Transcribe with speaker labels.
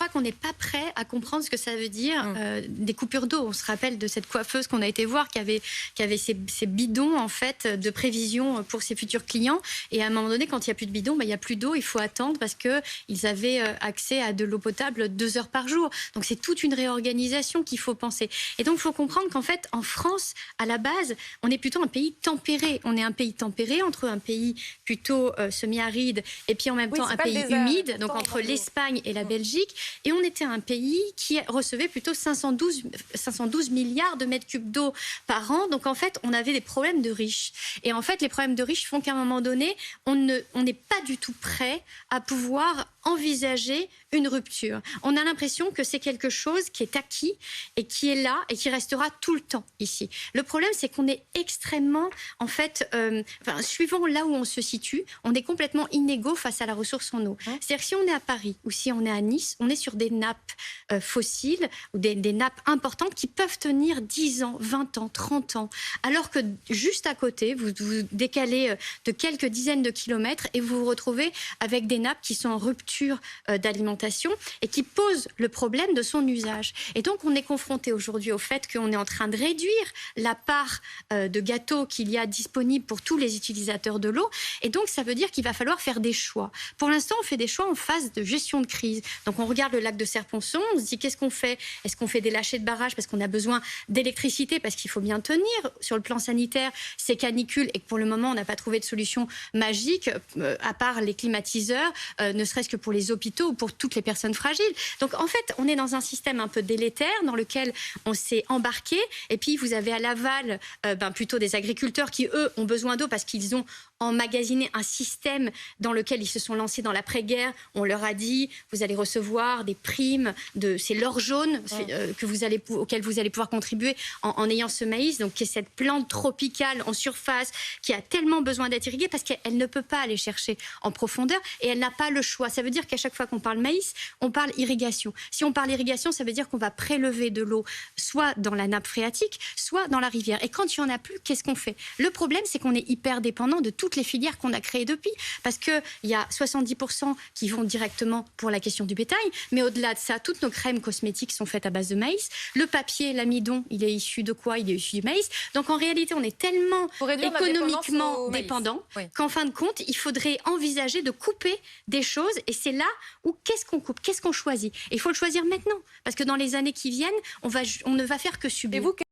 Speaker 1: crois qu'on n'est pas prêt à comprendre ce que ça veut dire des coupures d'eau. On se rappelle de cette coiffeuse qu'on a été voir qui avait ces bidons en fait de prévision pour ses futurs clients. Et à un moment donné, quand il n'y a plus de bidons, il n'y a plus d'eau, il faut attendre parce qu'ils avaient accès à de l'eau potable 2 heures par jour. Donc c'est toute une réorganisation qu'il faut penser. Et donc il faut comprendre qu'en fait, en France, à la base, on est plutôt un pays tempéré. On est un pays tempéré entre un pays plutôt semi-aride et puis en même temps un pays humide, donc entre l'Espagne et la Belgique. Et on était un pays qui recevait plutôt 512 milliards de mètres cubes d'eau par an. Donc en fait, on avait des problèmes de riches. Et en fait, les problèmes de riches font qu'à un moment donné, on n'est pas du tout prêt à pouvoir envisager une rupture. On a l'impression que c'est quelque chose qui est acquis et qui est là et qui restera tout le temps ici. Le problème, c'est qu'on est extrêmement, en fait, suivant là où on se situe, on est complètement inégaux face à la ressource en eau. C'est-à-dire que si on est à Paris ou si on est à Nice, on est sur des nappes fossiles ou des nappes importantes qui peuvent tenir 10 ans, 20 ans, 30 ans. Alors que juste à côté, vous décalez de quelques dizaines de kilomètres et vous vous retrouvez avec des nappes qui sont en rupture d'alimentation et qui posent le problème de son usage. Et donc, on est confronté aujourd'hui au fait qu'on est en train de réduire la part de gâteau qu'il y a disponible pour tous les utilisateurs de l'eau. Et donc, ça veut dire qu'il va falloir faire des choix. Pour l'instant, on fait des choix en phase de gestion de crise. Donc, on regarde le lac de Serponçon, on se dit qu'est-ce qu'on fait? Est-ce qu'on fait des lâchers de barrages parce qu'on a besoin d'électricité, parce qu'il faut bien tenir sur le plan sanitaire ces canicules et que pour le moment, on n'a pas trouvé de solution magique à part les climatiseurs, ne serait-ce que pour les hôpitaux ou pour toutes les personnes fragiles. Donc, en fait, on est dans un système un peu délétère dans lequel on s'est embarqué. Et puis, vous avez à l'aval plutôt des agriculteurs qui, eux, ont besoin d'eau parce qu'ils ont emmagasiné un système dans lequel ils se sont lancés dans l'après-guerre. On leur a dit, vous allez recevoir des primes, c'est l'or jaune auquel vous allez pouvoir contribuer en ayant ce maïs, donc qui est cette plante tropicale en surface qui a tellement besoin d'être irriguée parce qu'elle ne peut pas aller chercher en profondeur et elle n'a pas le choix. Ça veut dire qu'à chaque fois qu'on parle maïs, on parle irrigation. Si on parle irrigation, ça veut dire qu'on va prélever de l'eau soit dans la nappe phréatique, soit dans la rivière. Et quand il n'y en a plus, qu'est-ce qu'on fait? Le problème, c'est qu'on est hyper dépendant de toutes les filières qu'on a créées depuis. Parce qu'il y a 70% qui vont directement pour la question du bétail. Mais au-delà de ça, toutes nos crèmes cosmétiques sont faites à base de maïs. Le papier, l'amidon, il est issu de quoi? Il est issu du maïs. Donc en réalité, on est tellement économiquement dépendant qu'en fin de compte, il faudrait envisager de couper des choses. Et c'est là où qu'est-ce qu'on coupe? Qu'est-ce qu'on choisit? Et il faut le choisir maintenant. Parce que dans les années qui viennent, on ne va faire que subir.